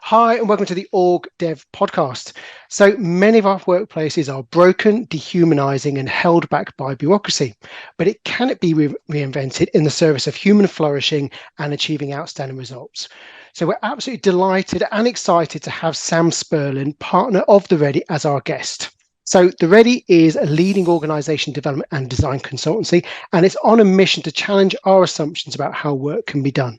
Hi, and welcome to the OrgDev podcast. So many of our workplaces are broken, dehumanizing, and held back by bureaucracy, but it can be reinvented in the service of human flourishing and achieving outstanding results. So we're absolutely delighted and excited to have Sam Spurlin, partner of The Ready, as our guest. So The Ready is a leading organization development and design consultancy, and it's on a mission to challenge our assumptions about how work can be done.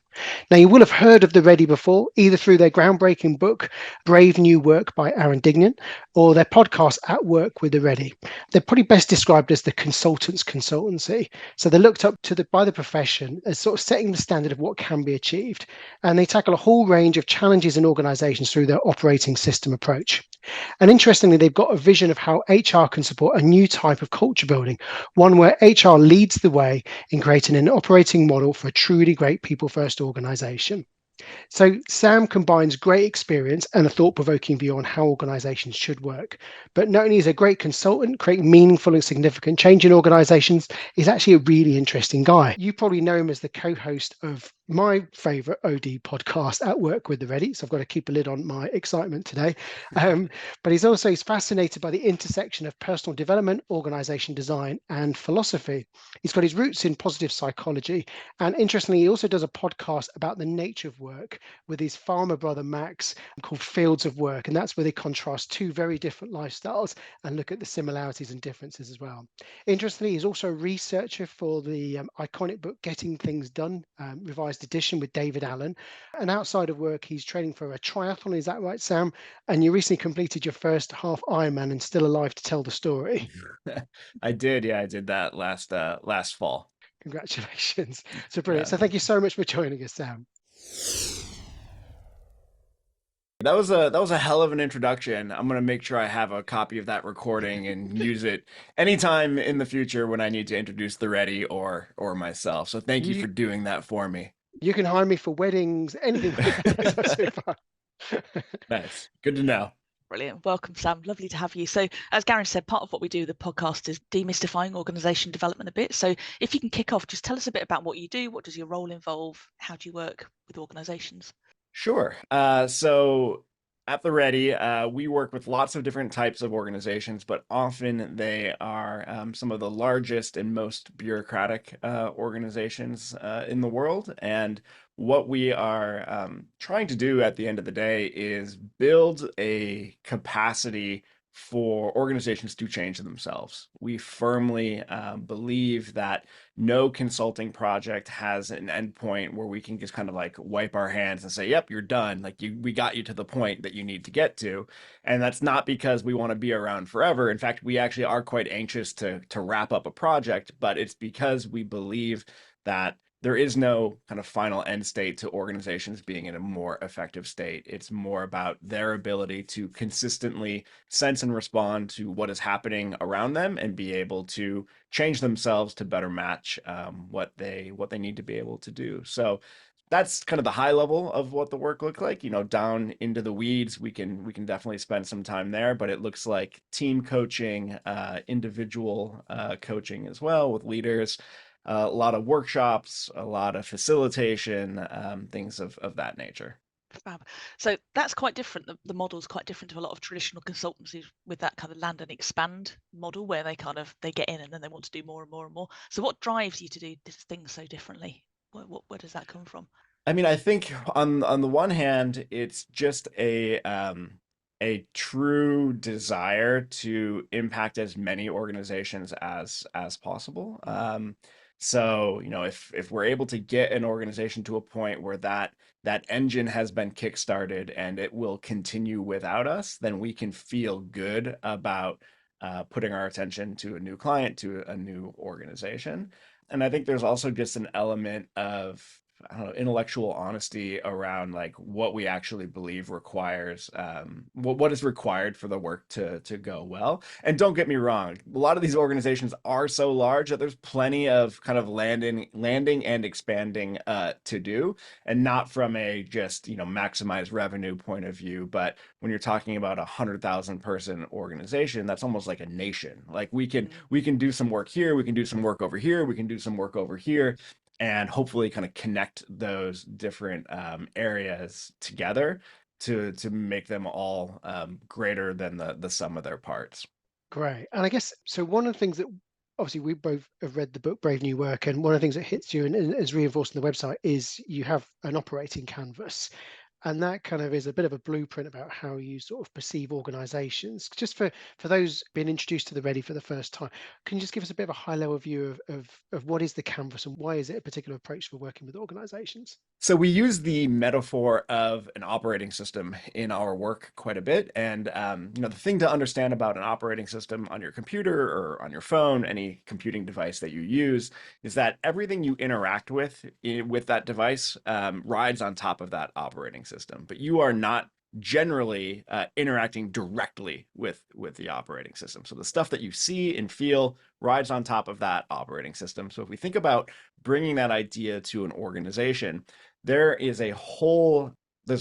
Now, you will have heard of The Ready before, either through their groundbreaking book, Brave New Work by Aaron Dignan, or their podcast, At Work with The Ready. They're probably best described as the consultant's consultancy. So they're looked up to by the profession as sort of setting the standard of what can be achieved. And they tackle a whole range of challenges in organizations through their operating system approach. And interestingly, they've got a vision of how HR can support a new type of culture building, one where HR leads the way in creating an operating model for a truly great people first organization. So Sam combines great experience and a thought-provoking view on how organizations should work. But not only is a great consultant, creating meaningful and significant change in organizations, he's actually a really interesting guy. You probably know him as the co-host of my favorite OD podcast, At Work with The Ready. So I've got to keep a lid on my excitement today. But he's fascinated by the intersection of personal development, organization design, and philosophy. He's got his roots in positive psychology. And interestingly, he also does a podcast about the nature of work with his farmer brother Max called Fields of Work. And that's where they contrast two very different lifestyles and look at the similarities and differences as well. Interestingly, he's also a researcher for the iconic book Getting Things Done, revised edition with David Allen. And outside of work, he's training for a triathlon. Is that right, Sam? And you recently completed your first half Ironman and still alive to tell the story. I did, yeah, I did that last fall. Congratulations. So brilliant. Yeah, So thank thank you you. so much for joining us, Sam. That was a hell of an introduction. I'm gonna make sure I have a copy of that recording and use it anytime in the future when I need to introduce the Ready or myself. So thank you You for doing that for me. you can hire me for weddings, anything. That's absolutely fine. Nice. Good to know. Brilliant. Welcome, Sam. Lovely to have you. So, as Garen said, part of what we do, the podcast, is demystifying organisation development a bit. So, if you can kick off, just tell us a bit about what you do. What does your role involve? How do you work with organisations? Sure. So at the Ready, we work with lots of different types of organizations, but often they are some of the largest and most bureaucratic organizations in the world. And what we are trying to do at the end of the day is build a capacity for organizations to change themselves. We firmly believe that no consulting project has an endpoint where we can just kind of like wipe our hands and say, yep, you're done. Like we got you to the point that you need to get to. And that's not because we want to be around forever. In fact, we actually are quite anxious to wrap up a project, but it's because we believe that there is no kind of final end state to organizations being in a more effective state. It's more about their ability to consistently sense and respond to what is happening around them and be able to change themselves to better match what they need to be able to do. So that's kind of the high level of what the work looks like. Down into the weeds, we can definitely spend some time there, but it looks like team coaching, individual coaching as well with leaders, a lot of workshops, a lot of facilitation, things of that nature. Fab. So that's quite different. The model is quite different to a lot of traditional consultancies with that kind of land and expand model where they get in and then they want to do more and more and more. So what drives you to do things so differently? Where does that come from? I mean, I think on the one hand, it's just a true desire to impact as many organizations as possible. So, if we're able to get an organization to a point where that engine has been kickstarted and it will continue without us, then we can feel good about putting our attention to a new client, to a new organization. And I think there's also just an element of, I don't know, intellectual honesty around like what we actually believe requires, what is required for the work to go well. And don't get me wrong, a lot of these organizations are so large that there's plenty of kind of landing and expanding to do, and not from a just maximize revenue point of view, but when you're talking about 100,000 person organization, that's almost like a nation. Like we can do some work here, we can do some work over here, we can do some work over here, and hopefully kind of connect those different areas together to make them all greater than the sum of their parts. Great. And I guess so. One of the things that obviously we both have read the book Brave New Work, and one of the things that hits you and is reinforced on the website is you have an operating canvas. And that kind of is a bit of a blueprint about how you sort of perceive organizations. Just for those being introduced to the Ready for the first time, can you just give us a bit of a high level view of what is the canvas and why is it a particular approach for working with organizations? So we use the metaphor of an operating system in our work quite a bit. And the thing to understand about an operating system on your computer or on your phone, any computing device that you use, is that everything you interact with that device rides on top of that operating system. But you are not generally interacting directly with the operating system. So the stuff that you see and feel rides on top of that operating system. So if we think about bringing that idea to an organization, there is a whole there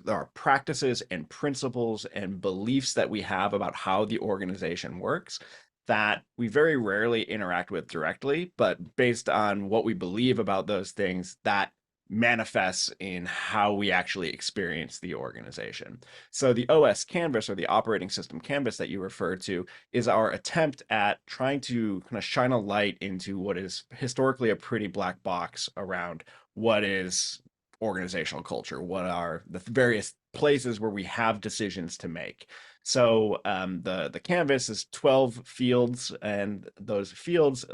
are practices and principles and beliefs that we have about how the organization works that we very rarely interact with directly, but based on what we believe about those things, that manifests in how we actually experience the organization. So the OS canvas, or the operating system canvas that you refer to, is our attempt at trying to kind of shine a light into what is historically a pretty black box around what is organizational culture, what are the various places where we have decisions to make. So the canvas is 12 fields, and those fields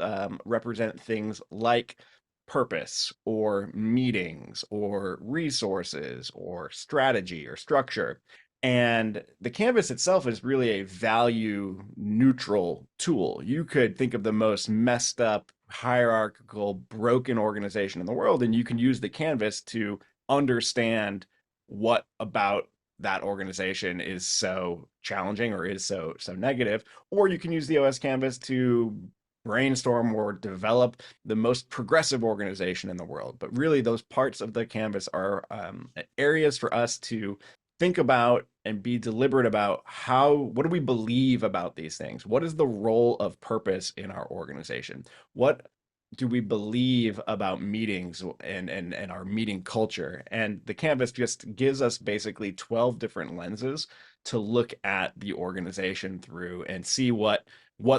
represent things like purpose or meetings or resources or strategy or structure. And the canvas itself is really a value neutral tool. You could think of the most messed up, hierarchical, broken organization in the world, and you can use the canvas to understand what about that organization is so challenging or is so negative. Or you can use the OS canvas to brainstorm or develop the most progressive organization in the world. But really, those parts of the canvas are areas for us to think about and be deliberate about what do we believe about these things? What is the role of purpose in our organization? What do we believe about meetings and our meeting culture? And the canvas just gives us basically 12 different lenses to look at the organization through and see what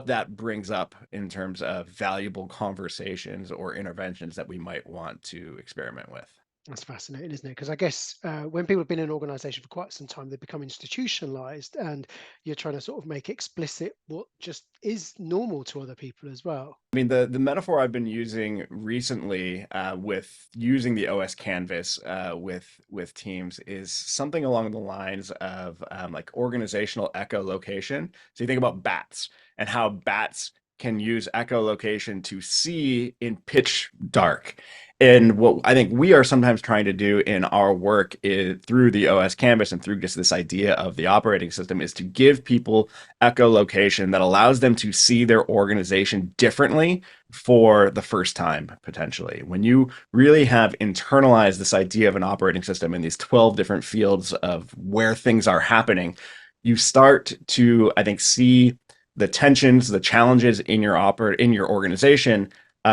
that brings up in terms of valuable conversations or interventions that we might want to experiment with. That's fascinating, isn't it? Because I guess when people have been in an organization for quite some time, they become institutionalized, and you're trying to sort of make explicit what just is normal to other people as well. I mean, the metaphor I've been using recently with using the OS canvas with teams is something along the lines of like organizational echolocation. So you think about bats and how bats can use echolocation to see in pitch dark. And what I think we are sometimes trying to do in our work is through the OS canvas and through just this idea of the operating system is to give people echolocation that allows them to see their organization differently for the first time, potentially. When you really have internalized this idea of an operating system in these 12 different fields of where things are happening, you start to, I think, see the tensions, the challenges in your organization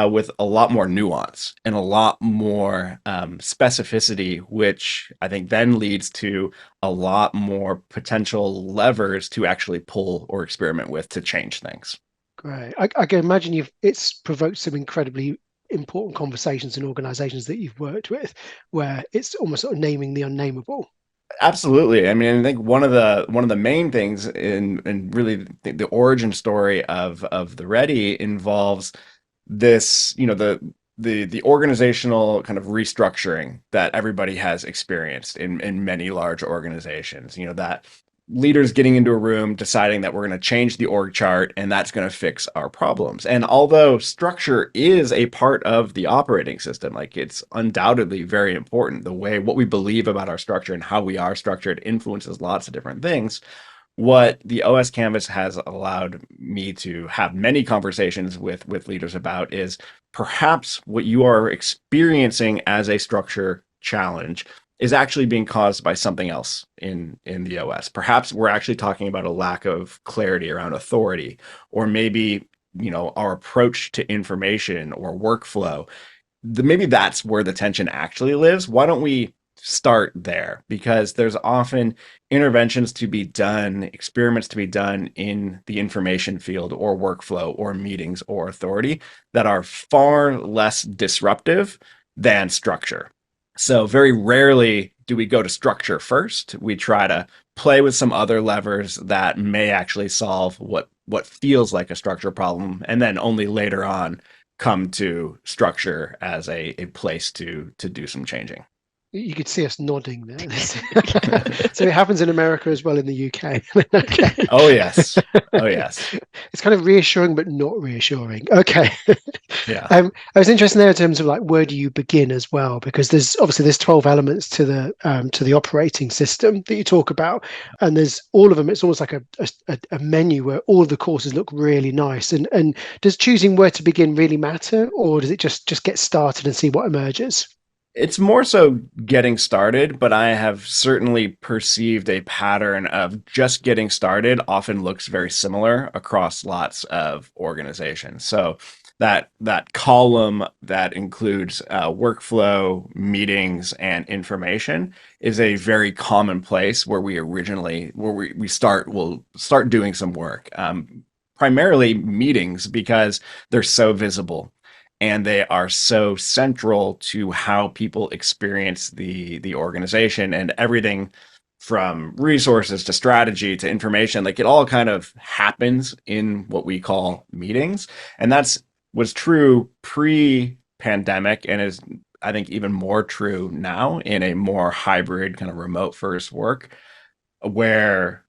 with a lot more nuance and a lot more specificity, which I think then leads to a lot more potential levers to actually pull or experiment with to change things. Great. I can imagine it's provoked some incredibly important conversations in organizations that you've worked with, where it's almost sort of naming the unnameable. Absolutely. I mean, I think one of the main things in really the origin story of the Ready involves this, the organizational kind of restructuring that everybody has experienced in many large organizations. That leaders getting into a room deciding that we're going to change the org chart and that's going to fix our problems. And although structure is a part of the operating system, like it's undoubtedly very important, what we believe about our structure and how we are structured influences lots of different things. What the OS Canvas has allowed me to have many conversations with leaders about is perhaps what you are experiencing as a structure challenge is actually being caused by something else in the OS. Perhaps we're actually talking about a lack of clarity around authority, or maybe our approach to information or workflow. Maybe that's where the tension actually lives. Why don't we start there, because there's often interventions to be done, experiments to be done in the information field or workflow or meetings or authority that are far less disruptive than structure. So very rarely do we go to structure first. We try to play with some other levers that may actually solve what feels like a structure problem, and then only later on come to structure as a place to do some changing. You could see us nodding there. So it happens in America as well, in the UK. Okay. Oh yes. Oh yes. It's kind of reassuring, but not reassuring. Okay. Yeah. I was interested there in terms of like, where do you begin as well? Because there's 12 elements to the operating system that you talk about, and there's all of them. It's almost like a menu where all of the courses look really nice. And does choosing where to begin really matter, or does it just get started and see what emerges? It's more so getting started, but I have certainly perceived a pattern of just getting started often looks very similar across lots of organizations. So that column that includes workflow, meetings, and information is a very common place where we'll start doing some work. Primarily meetings, because they're so visible and they are so central to how people experience the organization, and everything from resources to strategy to information, like it all kind of happens in what we call meetings. And that's was true pre-pandemic, and is, I think, even more true now in a more hybrid kind of remote first work, where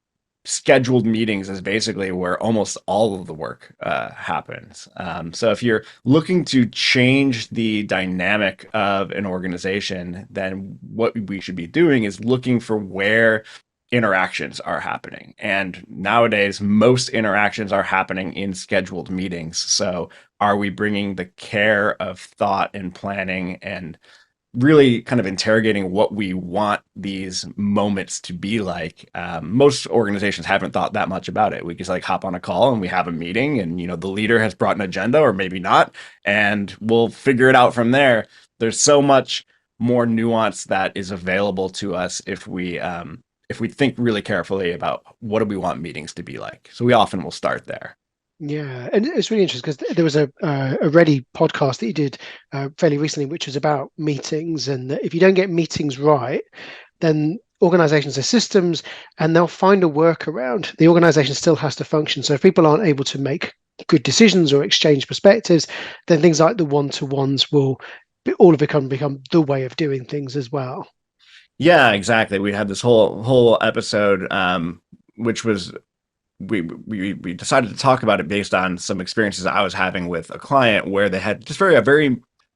scheduled meetings is basically where almost all of the work happens. So if you're looking to change the dynamic of an organization, then what we should be doing is looking for where interactions are happening. And nowadays, most interactions are happening in scheduled meetings. So are we bringing the care of thought and planning and really kind of interrogating what we want these moments to be like? Most organizations haven't thought that much about it. We just like hop on a call and we have a meeting, and the leader has brought an agenda, or maybe not, and we'll figure it out from there. There's so much more nuance that is available to us if we think really carefully about what do we want meetings to be like. So we often will start there. Yeah, and it's really interesting because there was a Ready podcast that you did fairly recently, which was about meetings, and that if you don't get meetings right, then organizations have systems, and they'll find a workaround. The organization still has to function. So if people aren't able to make good decisions or exchange perspectives, then things like the one-to-ones will all of become the way of doing things as well. Yeah, exactly. We had this whole episode, which was we decided to talk about it based on some experiences I was having with a client where they had just very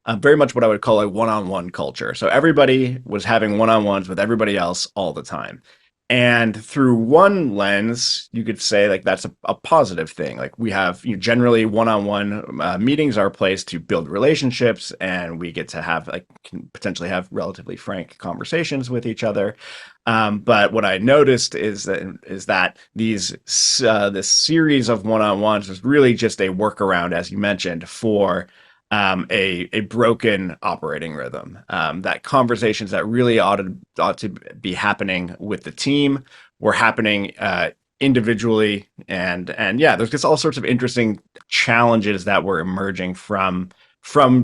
much what I would call a one-on-one culture. So everybody was having one-on-ones with everybody else all the time. And through one lens, you could say like that's a positive thing. Like we have, generally one-on-one meetings are a place to build relationships, and we get to have can potentially have relatively frank conversations with each other. But what I noticed is that this series of one-on-ones was really just a workaround, as you mentioned, for a broken operating rhythm. That conversations that really ought to be happening with the team were happening individually, and yeah, there's just all sorts of interesting challenges that were emerging from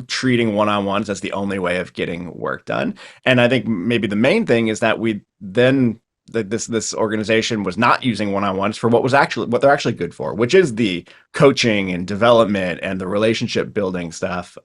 treating one-on-ones as the only way of getting work done. And I think maybe the main thing is that we then this organization was not using one-on-ones for what they're actually good for, which is the coaching and development and the relationship building stuff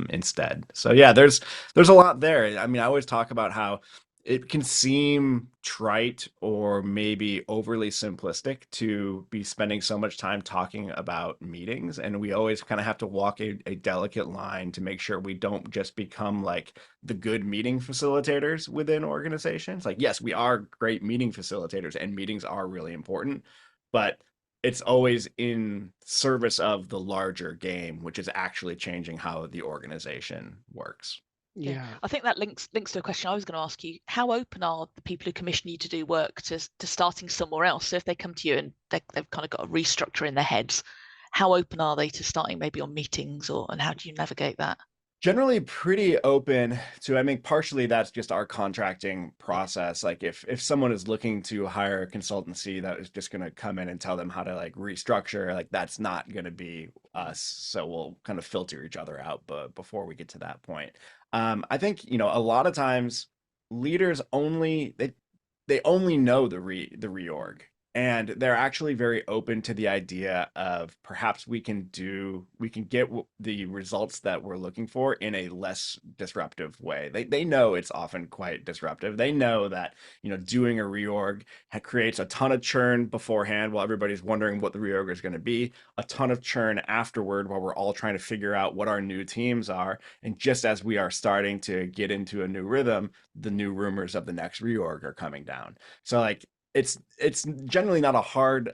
instead. So yeah, there's a lot there. I mean, I always talk about how it can seem trite or maybe overly simplistic to be spending so much time talking about meetings, and we always kind of have to walk a delicate line to make sure we don't just become like the good meeting facilitators within organizations. Like, yes, we are great meeting facilitators and meetings are really important, but it's always in service of the larger game, which is actually changing how the organization works. Yeah, Yeah. I think that links to a question I was going to ask you. How open are the people who commission you to do work to starting somewhere else? So if they come to you and they've kind of got a restructure in their heads, how open are they to starting maybe on meetings, and how do you navigate that? Generally pretty open to, I mean, partially that's just our contracting process. Like if someone is looking to hire a consultancy that is just going to come in and tell them how to like restructure, like that's not going to be us. So we'll kind of filter each other out, but before we get to that point, I think, you know, a lot of times leaders only they only know the reorg, and they're actually very open to the idea of perhaps we can get the results that we're looking for in a less disruptive way. They know it's often quite disruptive. They know that, you know, doing a reorg creates a ton of churn beforehand while everybody's wondering what the reorg is going to be, a ton of churn afterward while we're all trying to figure out what our new teams are, and just as we are starting to get into a new rhythm, the new rumors of the next reorg are coming down. So like it's generally not a hard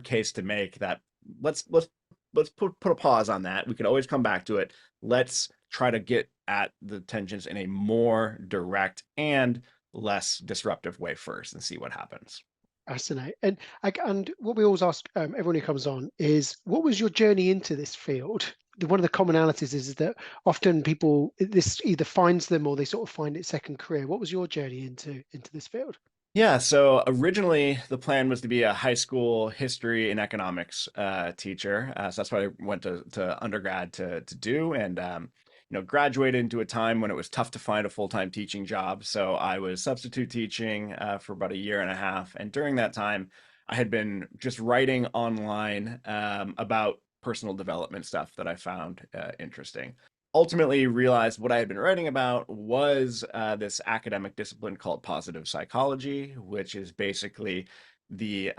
case to make that let's put a pause on that. We can always come back to it. Let's try to get at the tensions in a more direct and less disruptive way first and see what happens. Fascinating. And what we always ask everyone who comes on is, what was your journey into this field? One of the commonalities is that often people, this either finds them or they sort of find it second career. What was your journey into this field? Yeah, so originally the plan was to be a high school history and economics teacher. So that's what I went to undergrad to do, and you know, graduated into a time when it was tough to find a full-time teaching job. So I was substitute teaching for about a year and a half, and during that time, I had been just writing online about personal development stuff that I found interesting. Ultimately realized what I had been writing about was this academic discipline called positive psychology, which is basically the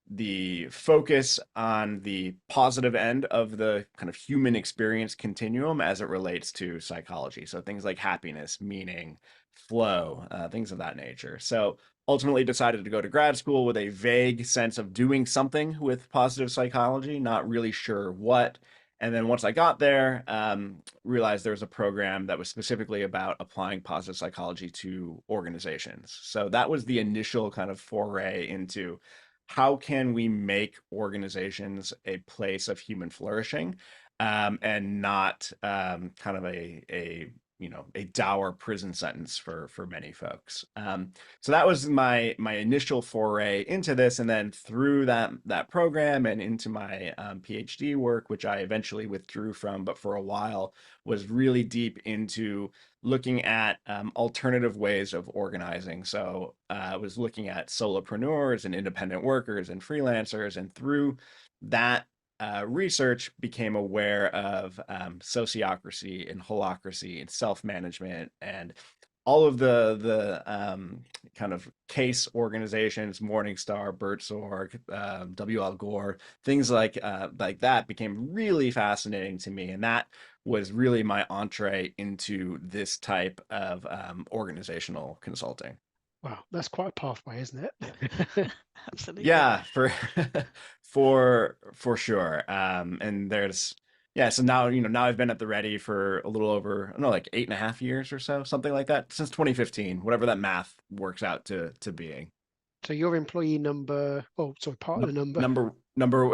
the focus on the positive end of the kind of human experience continuum as it relates to psychology. So things like happiness, meaning, flow, things of that nature. So ultimately decided to go to grad school with a vague sense of doing something with positive psychology, not really sure what. And then once I got there, realized there was a program that was specifically about applying positive psychology to organizations. So that was the initial kind of foray into how can we make organizations a place of human flourishing, and not kind of a you know, a dour prison sentence for many folks. So that was my initial foray into this, and then through that program and into my PhD work, which I eventually withdrew from, but for a while was really deep into looking at alternative ways of organizing. So I was looking at solopreneurs and independent workers and freelancers, and through that research became aware of sociocracy and holacracy and self-management and all of the kind of case organizations, Morningstar, Bertsorg, W.L. Gore, things like that became really fascinating to me, and that was really my entree into this type of organizational consulting. Wow, that's quite a pathway, isn't it? Absolutely. Yeah, for for sure. And there's yeah, so now, you know, now I've been at the Ready for a little over, I don't know, like 8.5 years or so, something like that, since 2015, whatever that math works out to being. So your employee number, oh, sorry, partner number.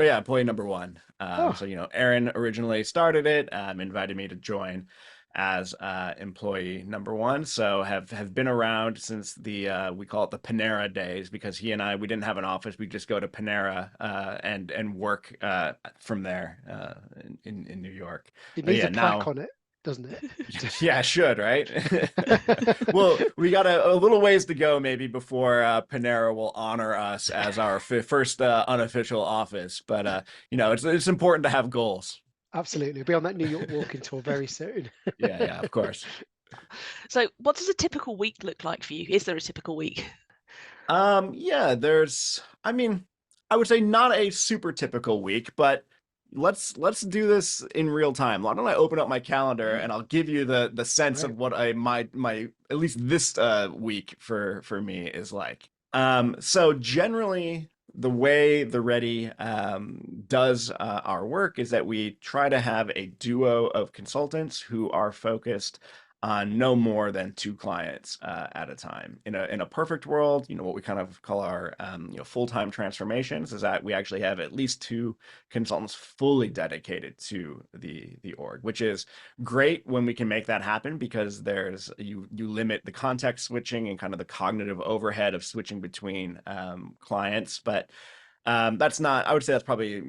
Yeah, employee number one. Oh, So, you know, Aaron originally started it, invited me to join as employee number one. So have been around since the we call it the Panera days, because he and we didn't have an office. We just go to Panera and work from there in New York. it But needs yeah, a plaque now on it, doesn't it? yeah, should, right? Well, we got a little ways to go maybe before Panera will honor us as our first unofficial office. But you know, it's important to have goals. Absolutely. We'll be on that New York walking tour very soon. Yeah, of course. So, what does a typical week look like for you? Is there a typical week? Yeah, I mean, I would say not a super typical week, but let's do this in real time. Why don't I open up my calendar and I'll give you the sense Right. of what my at least this week for me is like. So generally the way the Ready does our work is that we try to have a duo of consultants who are focused on no more than 2 clients at a time. In a perfect world, what we kind of call our full-time transformations is that we actually have at least 2 consultants fully dedicated to the org, which is great when we can make that happen, because you limit the context switching and kind of the cognitive overhead of switching between clients. But that's not, I would say that's probably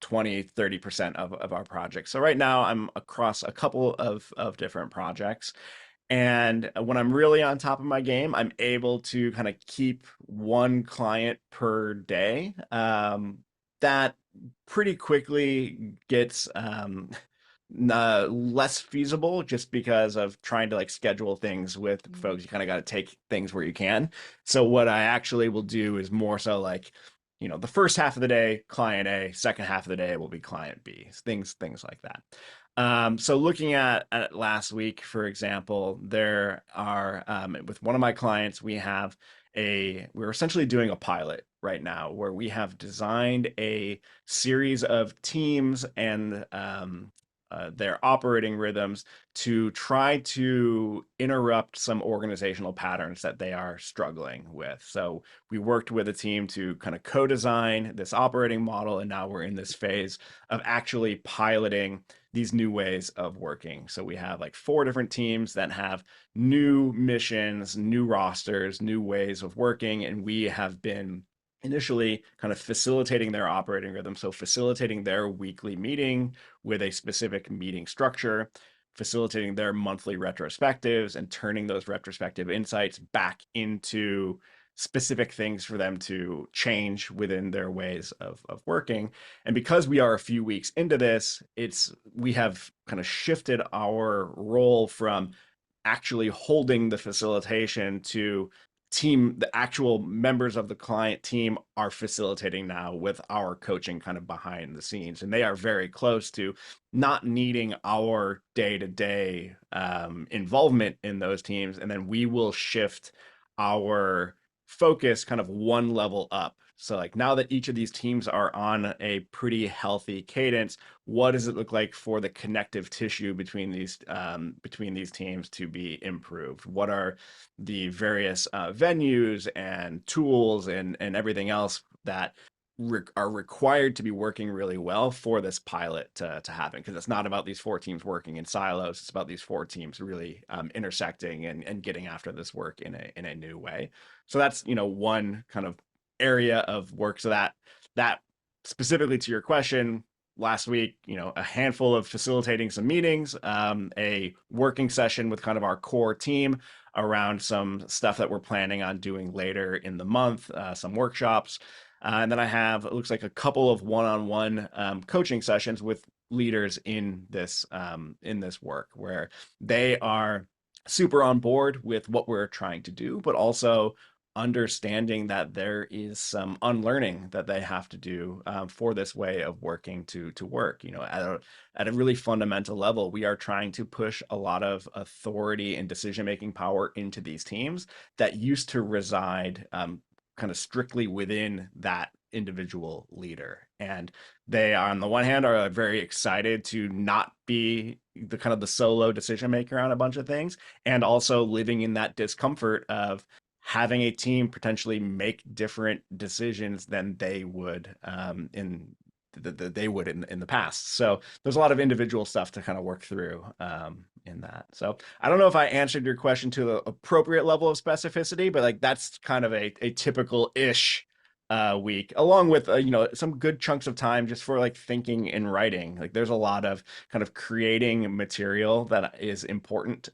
20-30% of our projects. So right now I'm across a couple of different projects, and when I'm really on top of my game, I'm able to kind of keep 1 client per day. That pretty quickly gets less feasible, just because of trying to like schedule things with folks. You kind of got to take things where you can. So what I actually will do is more so like, the first half of the day, client A, second half of the day will be client B, things like that. So looking at last week, for example, there are, with one of my clients, we're essentially doing a pilot right now where we have designed a series of teams and their operating rhythms to try to interrupt some organizational patterns that they are struggling with. So we worked with a team to kind of co-design this operating model, and now we're in this phase of actually piloting these new ways of working. So we have like 4 different teams that have new missions, new rosters, new ways of working, and we have been initially kind of facilitating their operating rhythm. So facilitating their weekly meeting with a specific meeting structure, facilitating their monthly retrospectives, and turning those retrospective insights back into specific things for them to change within their ways of working. And because we are a few weeks into this, we have kind of shifted our role from actually holding the facilitation to the actual members of the client team are facilitating now with our coaching kind of behind the scenes. And they are very close to not needing our day-to-day involvement in those teams. And then we will shift our focus kind of 1 level up. So like, now that each of these teams are on a pretty healthy cadence, what does it look like for the connective tissue between these teams to be improved? What are the various venues and tools and everything else that are required to be working really well for this pilot to happen? Because it's not about these 4 teams working in silos. It's about these 4 teams really intersecting and getting after this work in a new way. So that's one kind of area of work. So that specifically to your question, last week, a handful of facilitating some meetings, a working session with kind of our core team around some stuff that we're planning on doing later in the month, some workshops. And then I have, it looks like, a couple of one-on-one coaching sessions with leaders in this work, where they are super on board with what we're trying to do, but also understanding that there is some unlearning that they have to do for this way of working to work. At a really fundamental level, we are trying to push a lot of authority and decision-making power into these teams that used to reside kind of strictly within that individual leader. And they, on the one hand, are very excited to not be the kind of the solo decision maker on a bunch of things, and also living in that discomfort of having a team potentially make different decisions than they would in the past. So there's a lot of individual stuff to kind of work through in that. So I don't know if I answered your question to the appropriate level of specificity, but like, that's kind of a typical-ish week, along with some good chunks of time just for like thinking and writing. Like, there's a lot of kind of creating material that is important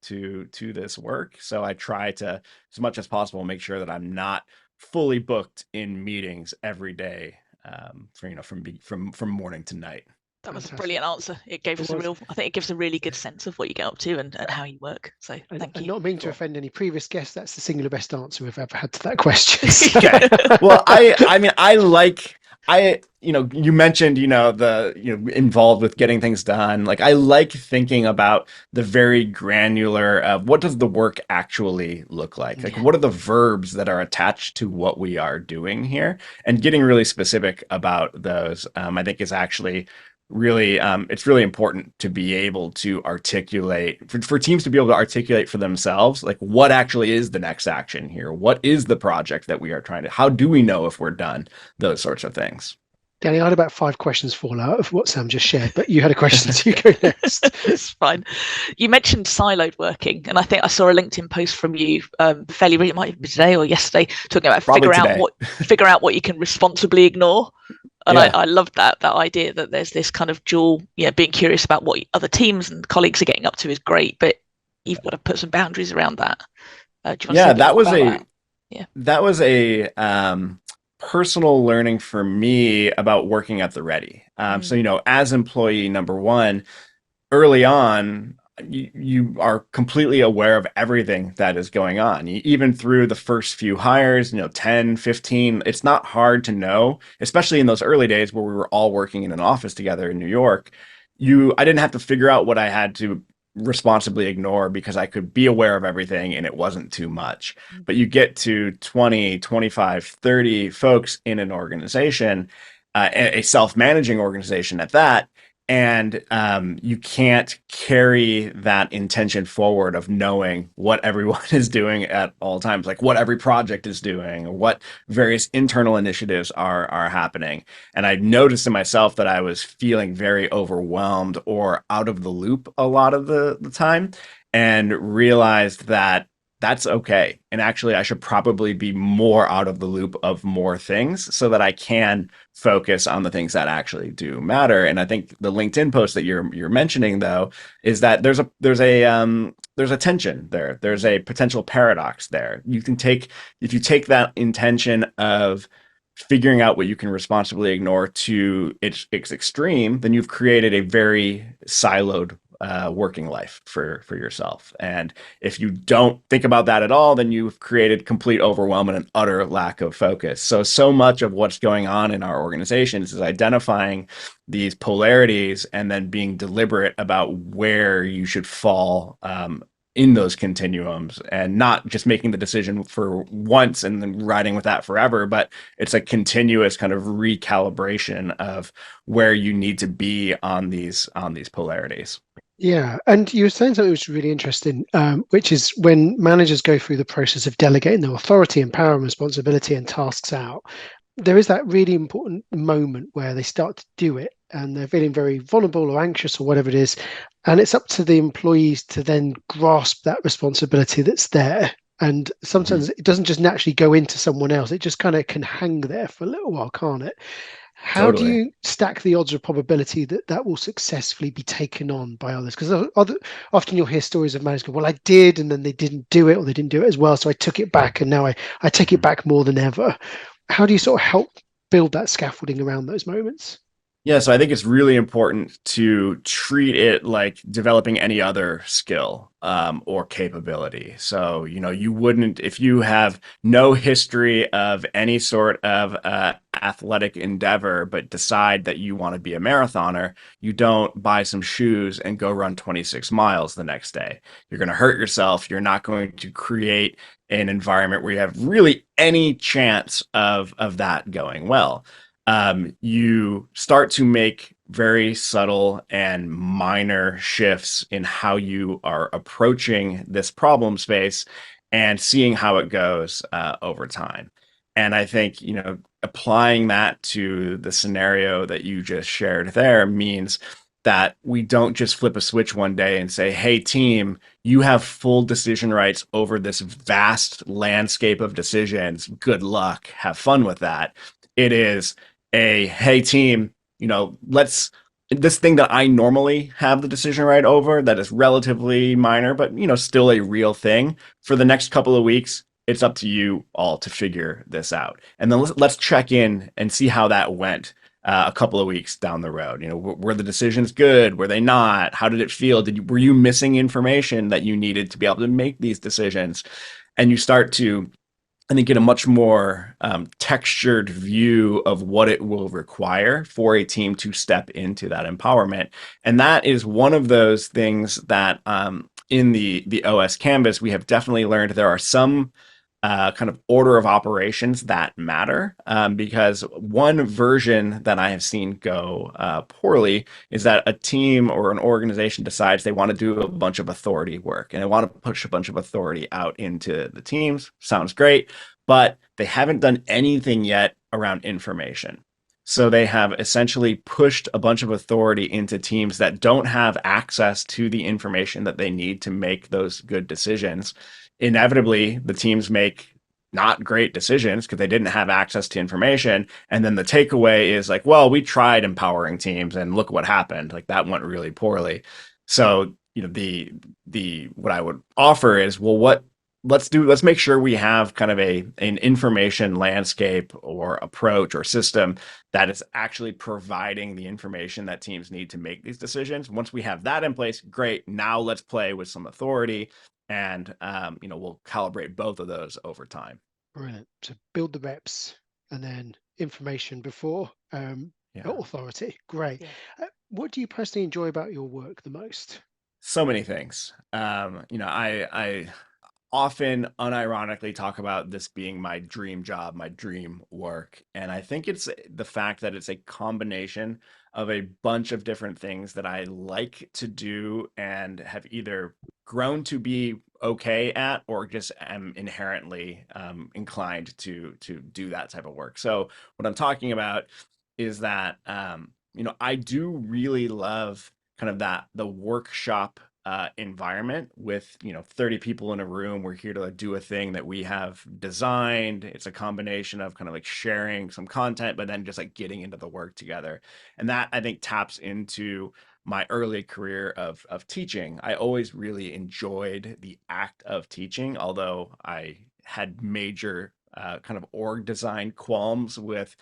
to this work. So I try to, as much as possible, make sure that I'm not fully booked in meetings every day from morning to night. That was a Fantastic. brilliant answer. It gave us I think it gives a really good sense of what you get up to and how you work. So thank you. Not meaning to offend any previous guests, that's the singular best answer we've ever had to that question. Okay. Well, I mean, you mentioned, the involved with getting things done. Like, I like thinking about the very granular of what does the work actually look like? Like, what are the verbs that are attached to what we are doing here? And getting really specific about those, I think, is actually really, it's really important to be able to articulate for teams to be able to articulate for themselves, like what actually is the next action here? What is the project that we are trying to, how do we know if we're done? Those sorts of things. Danny, I had about 5 questions fall out of what Sam just shared, but you had a question, so you go next. It's fine. You mentioned siloed working, and I think I saw a LinkedIn post from you fairly, it might be today or yesterday, talking about Probably figure out what you can responsibly ignore. And Yeah. I love that idea that there's this kind of dual, being curious about what other teams and colleagues are getting up to is great, but you've got to put some boundaries around that. Do you want to say a bit more about that? That was a personal learning for me about working at the ready. So, as employee number one, early on, you are completely aware of everything that is going on. Even through the first few hires, 10, 15, it's not hard to know, especially in those early days where we were all working in an office together in New York. I didn't have to figure out what I had to responsibly ignore because I could be aware of everything and it wasn't too much. But you get to 20, 25, 30 folks in an organization, a self-managing organization at that, and you can't carry that intention forward of knowing what everyone is doing at all times, like what every project is doing or what various internal initiatives are happening. And I noticed in myself that I was feeling very overwhelmed or out of the loop a lot of the time, and realized that that's okay. And actually, I should probably be more out of the loop of more things so that I can focus on the things that actually do matter. And I think the LinkedIn post that you're mentioning, though, is that there's a tension there. There's a potential paradox there. If you take that intention of figuring out what you can responsibly ignore to its extreme, then you've created a very siloed working life for yourself. And if you don't think about that at all, then you've created complete overwhelm and an utter lack of focus. So much of what's going on in our organizations is identifying these polarities and then being deliberate about where you should fall in those continuums, and not just making the decision for once and then riding with that forever, but it's a continuous kind of recalibration of where you need to be on these polarities. Yeah, and you were saying something which was really interesting, which is when managers go through the process of delegating their authority and power and responsibility and tasks out, there is that really important moment where they start to do it and they're feeling very vulnerable or anxious or whatever it is. And it's up to the employees to then grasp that responsibility that's there. And sometimes it doesn't just naturally go into someone else. It just kind of can hang there for a little while, can't it? How do you stack the odds of probability that that will successfully be taken on by others? Because often you'll hear stories of managers go, well, I did, and then they didn't do it, or they didn't do it as well, so I took it back, and now I take it back more than ever. How do you sort of help build that scaffolding around those moments? Yeah, so I think it's really important to treat it like developing any other skill or capability. So, you wouldn't, if you have no history of any sort of athletic endeavor, but decide that you want to be a marathoner, you don't buy some shoes and go run 26 miles the next day. You're going to hurt yourself. You're not going to create an environment where you have really any chance of that going well. You start to make very subtle and minor shifts in how you are approaching this problem space and seeing how it goes over time. And I think, applying that to the scenario that you just shared there means that we don't just flip a switch one day and say, hey, team, you have full decision rights over this vast landscape of decisions. Good luck. Have fun with that. It is hey team, this thing that I normally have the decision right over that is relatively minor, but still a real thing, for the next couple of weeks, it's up to you all to figure this out. And then let's check in and see how that went a couple of weeks down the road. Were the decisions good? Were they not? How did it feel? Were you missing information that you needed to be able to make these decisions? And you start to, I think, get a much more textured view of what it will require for a team to step into that empowerment. And that is one of those things that in the OS Canvas, we have definitely learned there are some kind of order of operations that matter. Because one version that I have seen go poorly is that a team or an organization decides they want to do a bunch of authority work and they want to push a bunch of authority out into the teams. Sounds great, but they haven't done anything yet around information. So they have essentially pushed a bunch of authority into teams that don't have access to the information that they need to make those good decisions. Inevitably, the teams make not great decisions because they didn't have access to information. And then the takeaway is like, well, we tried empowering teams and look what happened. Like that went really poorly. So, the what I would offer is, well, let's make sure we have kind of an information landscape or approach or system that is actually providing the information that teams need to make these decisions. Once we have that in place, great. Now let's play with some authority, and we'll calibrate both of those over time. Brilliant. So build the reps and then information before authority. Great. Yeah. What do you personally enjoy about your work the most? So many things. I often unironically talk about this being my dream job, my dream work. And I think it's the fact that it's a combination of a bunch of different things that I like to do and have either grown to be okay at or just am inherently inclined to do that type of work. So what I'm talking about is that I do really love kind of the workshop environment with 30 people in a room. We're here to do a thing that we have designed. It's a combination of kind of like sharing some content but then just like getting into the work together, and that I think taps into my early career of teaching. I always really enjoyed the act of teaching, although I had major kind of org design qualms with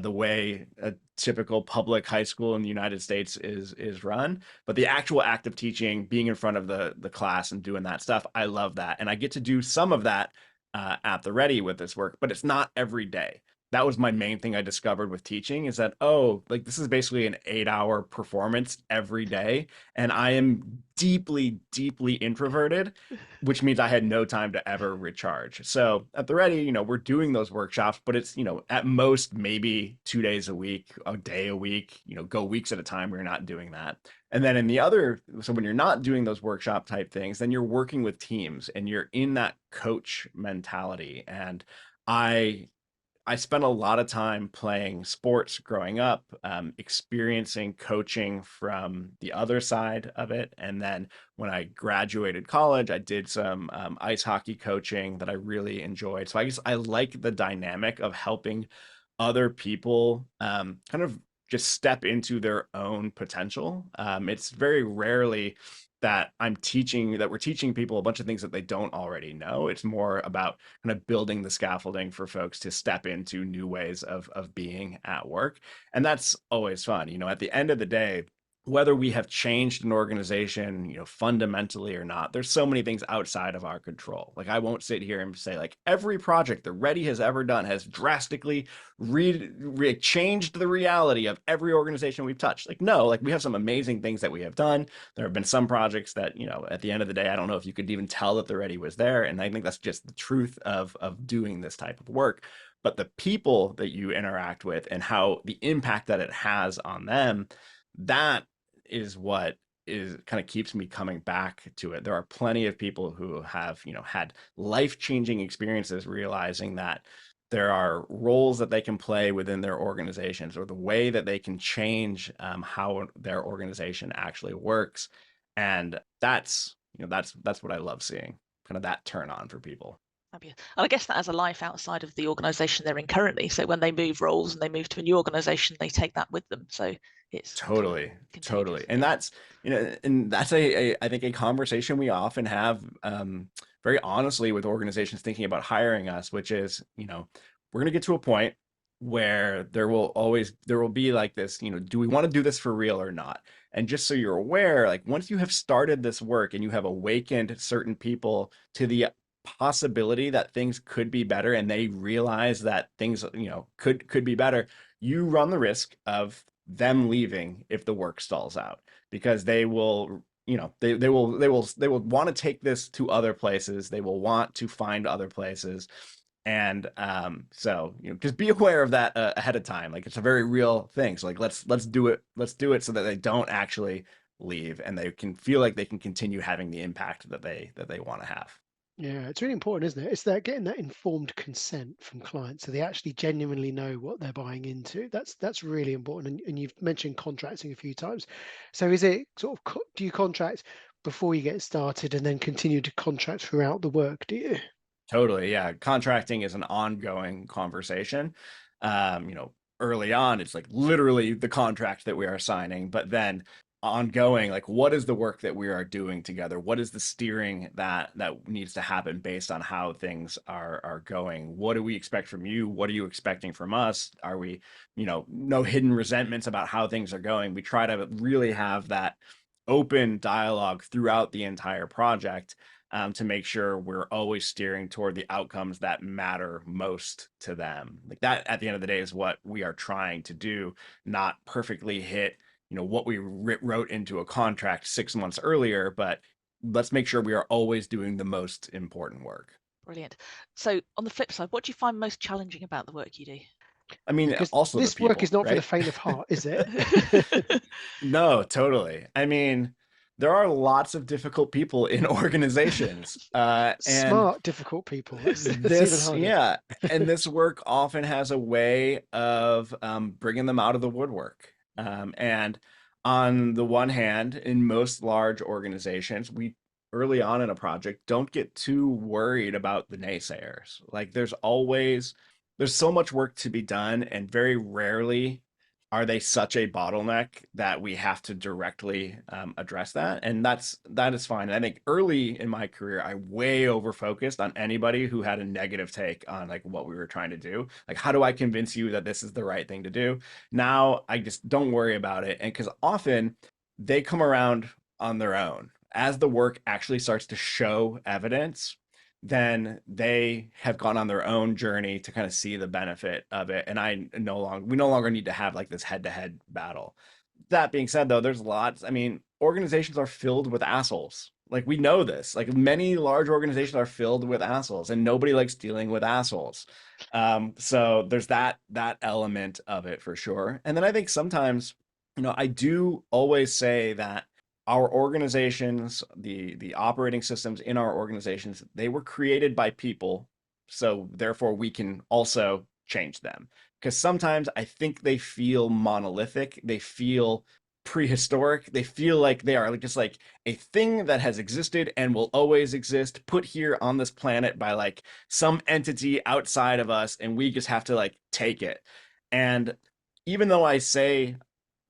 the way a typical public high school in the United States is run. But the actual act of teaching, being in front of the class and doing that stuff, I love that. And I get to do some of that at the Ready with this work, but it's not every day. That was my main thing I discovered with teaching, is that, oh, like this is basically an 8-hour performance every day. And I am deeply, deeply introverted, which means I had no time to ever recharge. So at the Ready, we're doing those workshops, but it's, at most maybe 2 days a week, a day a week, go weeks at a time. We're not doing that. And then so when you're not doing those workshop type things, then you're working with teams and you're in that coach mentality. And I spent a lot of time playing sports growing up, experiencing coaching from the other side of it. And then when I graduated college, I did some ice hockey coaching that I really enjoyed. So I guess I like the dynamic of helping other people kind of just step into their own potential. It's very rarely that we're teaching people a bunch of things that they don't already know. It's more about kind of building the scaffolding for folks to step into new ways of being at work. And that's always fun. At the end of the day, whether we have changed an organization, fundamentally or not, there's so many things outside of our control. Like I won't sit here and say like every project the Ready has ever done has drastically changed the reality of every organization we've touched. Like no, like we have some amazing things that we have done. There have been some projects that, at the end of the day, I don't know if you could even tell that the Ready was there. And I think that's just the truth of doing this type of work. But the people that you interact with and how the impact that it has on them, that is what is kind of keeps me coming back to it. There are plenty of people who have, had life-changing experiences realizing that there are roles that they can play within their organizations or the way that they can change how their organization actually works. And that's what I love seeing, kind of that turn on for people. And I guess that has a life outside of the organization they're in currently. So when they move roles and they move to a new organization, they take that with them. So it's Totally. contagious. And that's, and that's I think a conversation we often have very honestly with organizations thinking about hiring us, which is, we're going to get to a point where there will be like this, do we want to do this for real or not? And just so you're aware, like once you have started this work and you have awakened certain people to the possibility that things could be better and they realize that things, could be better, you run the risk of them leaving if the work stalls out, because they will they will want to take this to other places. They will want to find other places. And so just be aware of that ahead of time. Like it's a very real thing. So like let's do it. Let's do it so that they don't actually leave and they can feel like they can continue having the impact that they want to have. Yeah, it's really important, isn't it? It's that getting that informed consent from clients so they actually genuinely know what they're buying into. That's really important. And you've mentioned contracting a few times. So is it sort of do you contract before you get started and then continue to contract throughout the work, do you? Totally, yeah. Contracting is an ongoing conversation. Early on, it's like literally the contract that we are signing, but then ongoing, like what is the work that we are doing together? What is the steering that needs to happen based on how things are going? What do we expect from you? What are you expecting from us? Are we, no hidden resentments about how things are going? We try to really have that open dialogue throughout the entire project to make sure we're always steering toward the outcomes that matter most to them. Like that, at the end of the day, is what we are trying to do, not perfectly hit, what we wrote into a contract 6 months earlier, but let's make sure we are always doing the most important work. Brilliant. So on the flip side, what do you find most challenging about the work you do? I mean, Because also the this work is people, not for the right? faint of heart, is it? No, totally. I mean, there are lots of difficult people in organizations, and Smart, difficult people. That's even this, harder. yeah, and this work often has a way of bringing them out of the woodwork. And on the one hand, in most large organizations, we early on in a project don't get too worried about the naysayers. Like there's so much work to be done, and very rarely are they such a bottleneck that we have to directly address that, and that is fine. And I think early in my career I way over focused on anybody who had a negative take on like what we were trying to do, like how do I convince you that this is the right thing to do. Now I just don't worry about it, and because often they come around on their own as the work actually starts to show evidence, then they have gone on their own journey to kind of see the benefit of it. And we no longer need to have like this head-to-head battle. That being said, though, there's lots. I mean, organizations are filled with assholes. Like we know this. Like many large organizations are filled with assholes, and nobody likes dealing with assholes. So there's that element of it for sure. And then I think sometimes, I do always say that our organizations, the operating systems in our organizations, they were created by people, so therefore we can also change them. Because sometimes I think they feel monolithic, they feel prehistoric, they feel like they are just like a thing that has existed and will always exist, put here on this planet by like some entity outside of us, and we just have to like take it. And even though I say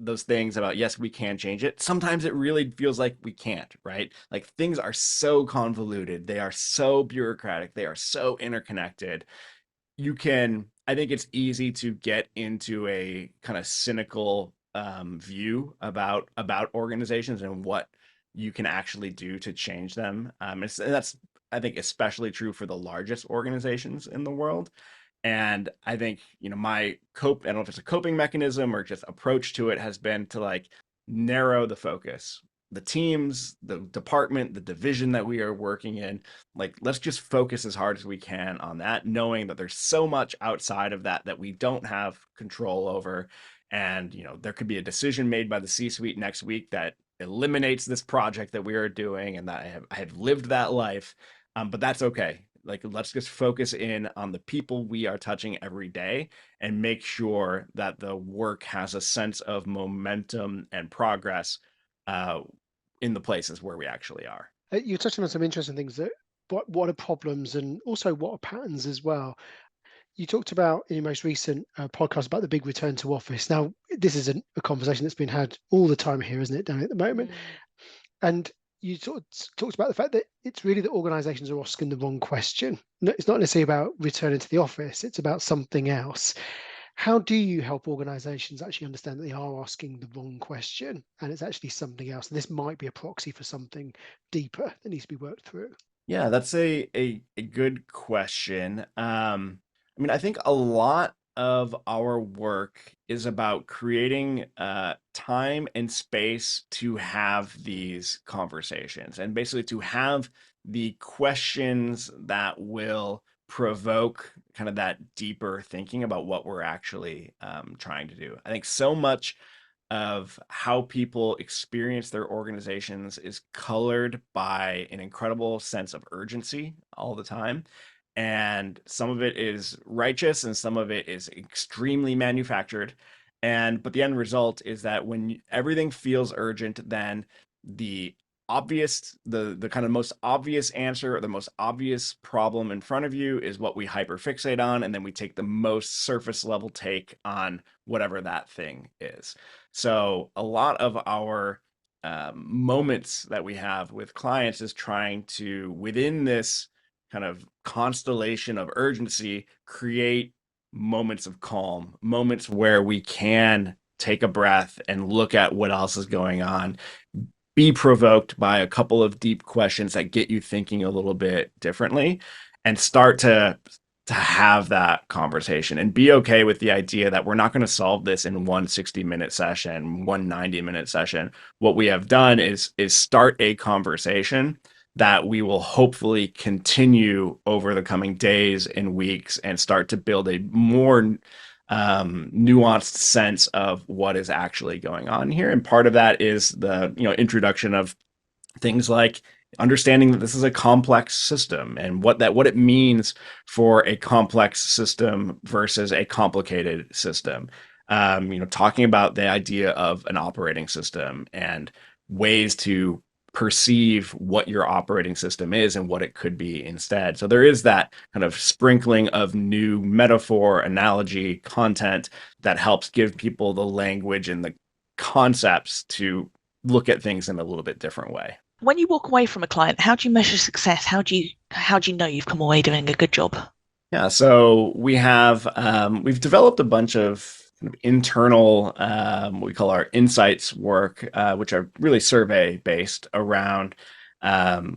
those things about yes we can change it, sometimes it really feels like we can't, right? Like things are so convoluted, they are so bureaucratic, they are so interconnected. I think it's easy to get into a kind of cynical view about organizations and what you can actually do to change them. And that's, I think, especially true for the largest organizations in the world. And I think, I don't know if it's a coping mechanism or just approach to it has been to like narrow the focus. The teams, the department, the division that we are working in, like let's just focus as hard as we can on that, knowing that there's so much outside of that we don't have control over. And, there could be a decision made by the C-suite next week that eliminates this project that we are doing, and that I have lived that life. But that's okay. Like, let's just focus in on the people we are touching every day and make sure that the work has a sense of momentum and progress uh, in the places where we actually are. You're touching on some interesting things that what are problems and also what are patterns as well. You talked about in your most recent podcast about the big return to office. Now, this is a conversation that's been had all the time here, isn't it, down at the moment? And you sort of talked about the fact that it's really that organizations are asking the wrong question. It's not necessarily about returning to the office, it's about something else. How do you help organizations actually understand that they are asking the wrong question and it's actually something else? And this might be a proxy for something deeper that needs to be worked through. Yeah, that's a good question. I mean, I think a lot of our work is about creating time and space to have these conversations and basically to have the questions that will provoke kind of that deeper thinking about what we're actually trying to do. I think so much of how people experience their organizations is colored by an incredible sense of urgency all the time. And some of it is righteous and some of it is extremely manufactured. But the end result is that when everything feels urgent, then the the kind of most obvious answer or the most obvious problem in front of you is what we hyperfixate on, and then we take the most surface level take on whatever that thing is. So a lot of our moments that we have with clients is trying to, within this kind of constellation of urgency, create moments of calm, moments where we can take a breath and look at what else is going on, be provoked by a couple of deep questions that get you thinking a little bit differently, and start to have that conversation and be okay with the idea that we're not going to solve this in one 60-minute session, one 90-minute session. What we have done is start a conversation that we will hopefully continue over the coming days and weeks and start to build a more nuanced sense of what is actually going on here. And part of that is the introduction of things like understanding that this is a complex system and what it means for a complex system versus a complicated system. Talking about the idea of an operating system and ways to perceive what your operating system is and what it could be instead. So there is that kind of sprinkling of new metaphor, analogy, content that helps give people the language and the concepts to look at things in a little bit different way. When you walk away from a client, how do you measure success? How do you know you've come away doing a good job? Yeah, so we've developed a bunch of kind of internal what we call our insights work, which are really survey based around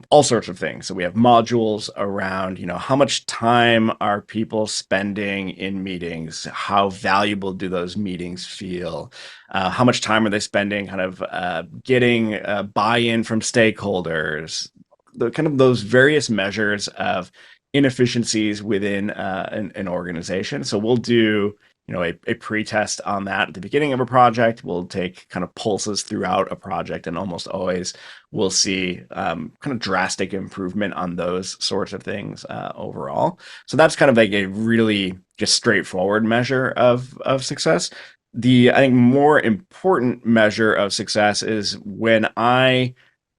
all sorts of things. So we have modules around, how much time are people spending in meetings? How valuable do those meetings feel? How much time are they spending kind of getting buy-in from stakeholders? The kind of those various measures of inefficiencies within an organization. So we'll do a pre-test on that at the beginning of a project. We'll take kind of pulses throughout a project, and almost always we'll see kind of drastic improvement on those sorts of things overall. So that's kind of like a really just straightforward measure of success. I think more important measure of success is when I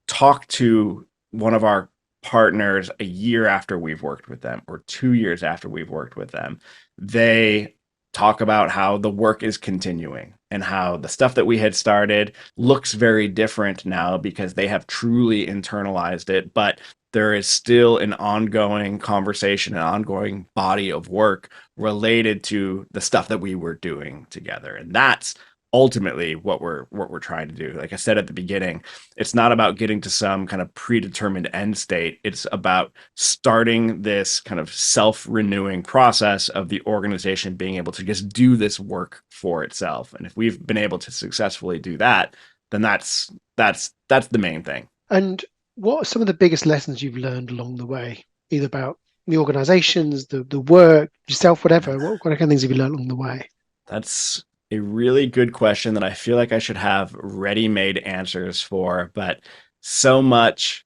talk to one of our partners a year after we've worked with them or 2 years after we've worked with them. They talk about how the work is continuing and how the stuff that we had started looks very different now because they have truly internalized it, but there is still an ongoing conversation, an ongoing body of work related to the stuff that we were doing together. And that's ultimately what we're trying to do. Like I said at the beginning, it's not about getting to some kind of predetermined end state. It's about starting this kind of self-renewing process of the organization being able to just do this work for itself. And if we've been able to successfully do that, then that's the main thing. And what are some of the biggest lessons you've learned along the way, either about the organizations, the work, yourself, whatever? What kind of things have you learned along the way? That's a really good question that I feel like I should have ready-made answers for, but so much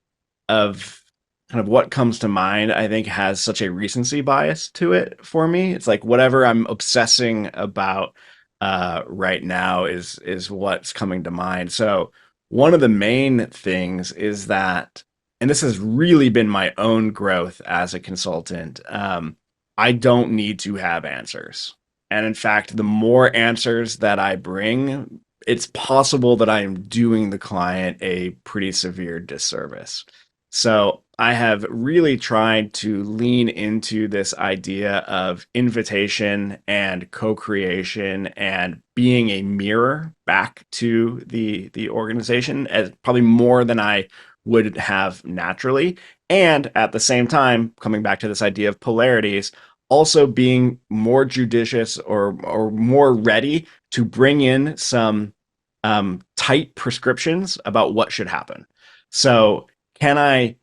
of kind of what comes to mind, I think, has such a recency bias to it for me. It's like whatever I'm obsessing about right now is what's coming to mind. So one of the main things is that, and this has really been my own growth as a consultant, I don't need to have answers. And in fact, the more answers that I bring, it's possible that I am doing the client a pretty severe disservice. So I have really tried to lean into this idea of invitation and co-creation and being a mirror back to the organization, as probably more than I would have naturally. And at the same time, coming back to this idea of polarities, also being more judicious or more ready to bring in some tight prescriptions about what should happen. So can I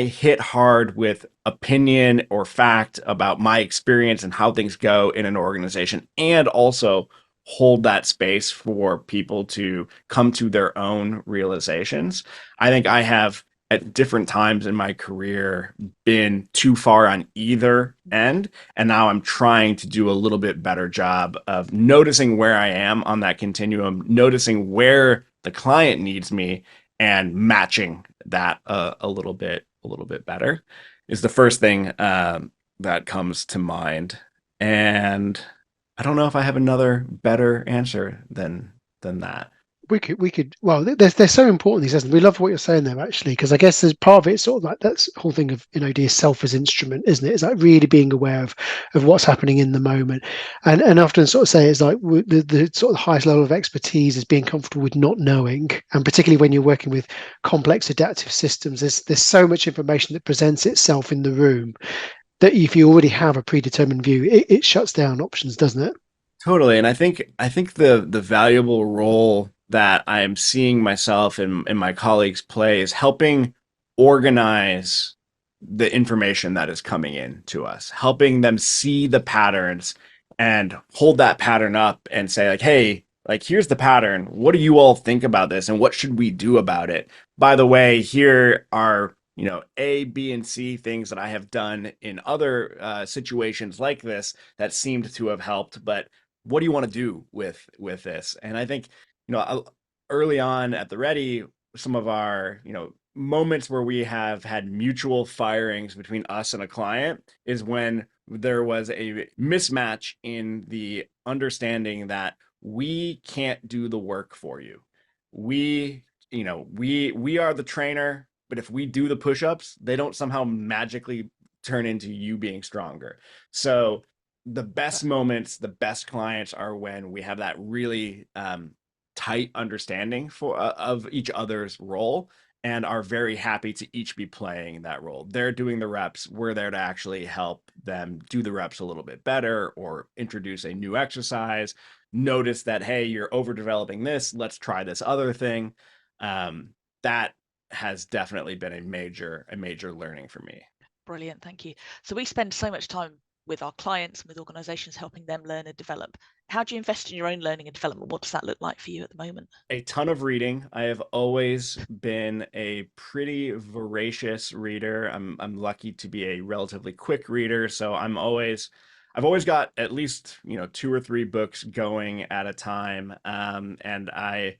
hit hard with opinion or fact about my experience and how things go in an organization, and also hold that space for people to come to their own realizations? I think I have at different times in my career been too far on either end, and now I'm trying to do a little bit better job of noticing where I am on that continuum, noticing where the client needs me, and matching that a little bit better is the first thing that comes to mind. And I don't know if I have another better answer than that. We could well, they're so important, these lessons. We love what you're saying there, actually, because I guess there's part of it sort of like that's whole thing of dear self as instrument, isn't it? It's like really being aware of what's happening in the moment, and often sort of say it's like the sort of highest level of expertise is being comfortable with not knowing, and particularly when you're working with complex adaptive systems, there's so much information that presents itself in the room that if you already have a predetermined view, it shuts down options, doesn't it? Totally. And I think the valuable role that I am seeing myself and my colleagues play is helping organize the information that is coming in to us, helping them see the patterns and hold that pattern up and say, like, hey, like, here's the pattern. What do you all think about this? And what should we do about it? By the way, here are, A, B, and C things that I have done in other situations like this that seemed to have helped. But what do you want to do with this? And I think, early on at the Ready, some of our, moments where we have had mutual firings between us and a client is when there was a mismatch in the understanding that we can't do the work for you. We, we are the trainer, but if we do the push-ups, they don't somehow magically turn into you being stronger. So the best moments, the best clients are when we have that really tight understanding of each other's role and are very happy to each be playing that role. They're doing the reps. We're there to actually help them do the reps a little bit better or introduce a new exercise. Notice that, hey, you're overdeveloping this. Let's try this other thing. That has definitely been a major learning for me. Brilliant, thank you. So we spend so much time with our clients and with organizations helping them learn and develop. How do you invest in your own learning and development? What does that look like for you at the moment? A ton of reading. I have always been a pretty voracious reader. I'm lucky to be a relatively quick reader, so I've always got at least, two or three books going at a time. And I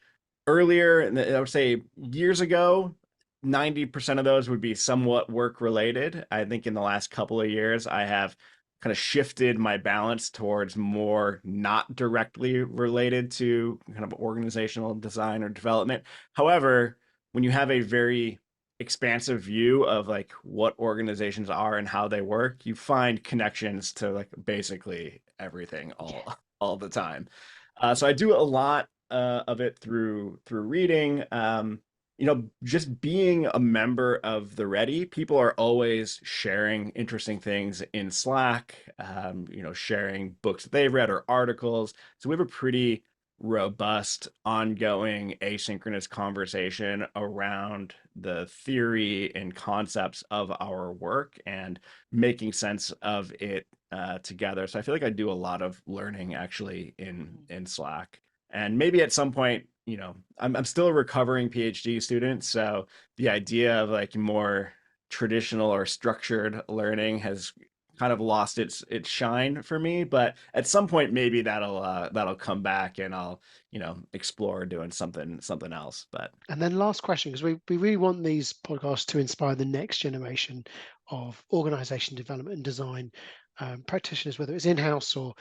would say years ago, 90% of those would be somewhat work related. I think in the last couple of years, I have kind of shifted my balance towards more not directly related to kind of organizational design or development. However, when you have a very expansive view of like what organizations are and how they work, you find connections to like basically everything all the time. So I do a lot of it through reading. Just being a member of the Ready, people are always sharing interesting things in Slack, sharing books that they've read or articles. So we have a pretty robust, ongoing, asynchronous conversation around the theory and concepts of our work and making sense of it together. So I feel like I do a lot of learning actually in Slack. And maybe at some point, I'm still a recovering PhD student, so the idea of like more traditional or structured learning has kind of lost its shine for me. But at some point, maybe that'll come back, and I'll explore doing something else. But And then last question, because we really want these podcasts to inspire the next generation of organization development and design practitioners, whether it's in-house or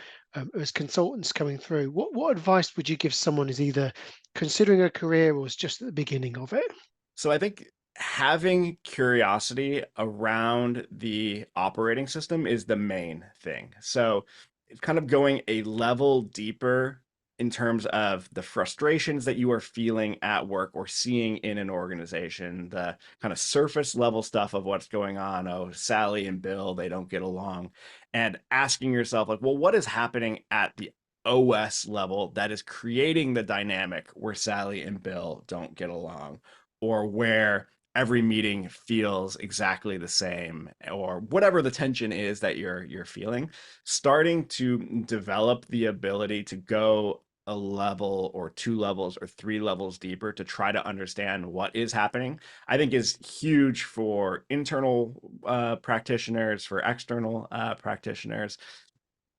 as consultants coming through. What advice would you give someone who's either considering a career or is just at the beginning of it? So I think having curiosity around the operating system is the main thing. So it's kind of going a level deeper in terms of the frustrations that you are feeling at work or seeing in an organization, the kind of surface level stuff of what's going on. Oh, Sally and Bill, they don't get along. and asking yourself, like, well, what is happening at the OS level that is creating the dynamic where Sally and Bill don't get along, or where every meeting feels exactly the same, or whatever the tension is that you're feeling. Starting to develop the ability to go a level or 2 levels or 3 levels deeper to try to understand what is happening, I think is huge for internal practitioners, for external practitioners.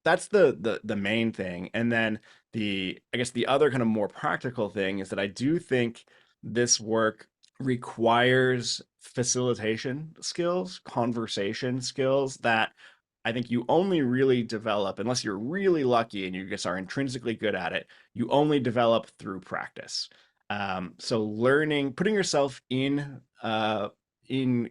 That's the main thing. And then I guess the other kind of more practical thing is that I do think this work requires facilitation skills, conversation skills that I think you only really develop, unless you're really lucky and you just are intrinsically good at it, you only develop through practice. So learning, putting yourself in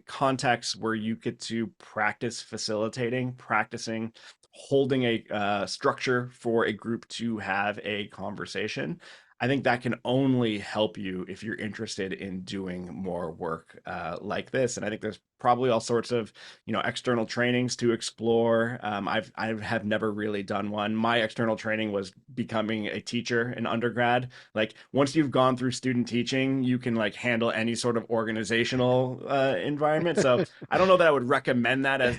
contexts where you get to practice facilitating, practicing holding a structure for a group to have a conversation. I think that can only help you if you're interested in doing more work like this. And I think there's probably all sorts of, external trainings to explore. I have never really done one. My external training was becoming a teacher in undergrad. Like once you've gone through student teaching, you can like handle any sort of organizational environment. So I don't know that I would recommend that as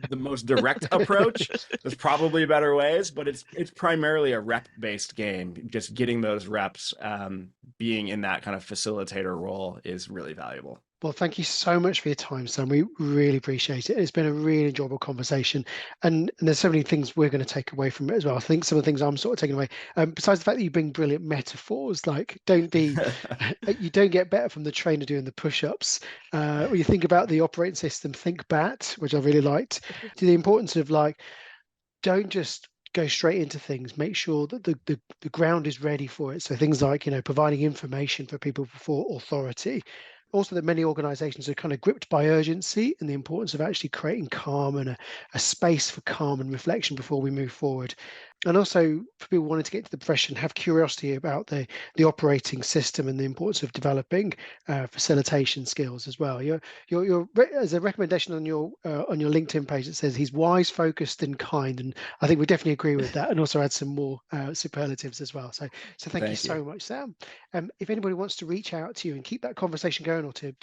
the most direct approach. There's probably better ways, but it's primarily a rep-based game. Just getting those reps, being in that kind of facilitator role is really valuable. Well, thank you so much for your time, Sam. We really appreciate it. It's been a really enjoyable conversation. And there's so many things we're going to take away from it as well. I think some of the things I'm sort of taking away, besides the fact that you bring brilliant metaphors, like you don't get better from the trainer doing the push-ups. When you think about the operating system, think BAT, which I really liked. To the importance of like, don't just go straight into things. Make sure that the ground is ready for it. So things like, providing information for people before authority. Also, that many organizations are kind of gripped by urgency and the importance of actually creating calm and a space for calm and reflection before we move forward. And also for people wanting to get to the profession, have curiosity about the operating system and the importance of developing facilitation skills as well. You're as a recommendation on your LinkedIn page, it says he's wise, focused, and kind, and I think we definitely agree with that. And also add some more superlatives as well. So thank you so much, Sam. If anybody wants to reach out to you and keep that conversation going, or to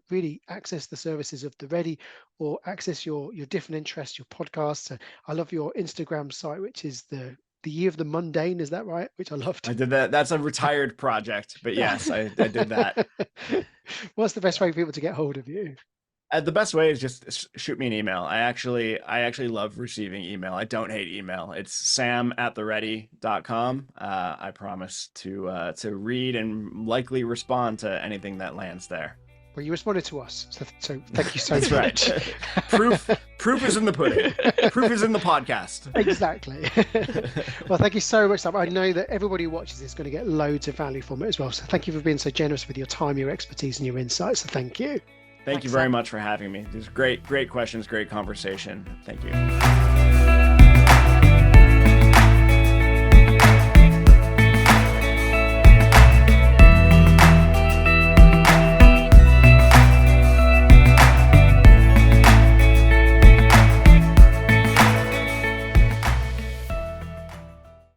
really access the services of the Ready, or access your different interests, your podcasts. I love your Instagram site, which is the Year of the Mundane. Is that right? Which I loved. I did that. That's a retired project, but yes, I did that. What's the best way for people to get hold of you? The best way is just shoot me an email. I actually love receiving email. I don't hate email. It's sam@theready.com. I promise to read and likely respond to anything that lands there. Well, you responded to us, so thank you so much. That's right. Proof is in the pudding. Proof is in the podcast. Exactly. Well, thank you so much, Sam. I know that everybody who watches is going to get loads of value from it as well. So thank you for being so generous with your time, your expertise, and your insights. So thank you. Thank you very much for having me. These great questions, great conversation. Thank you.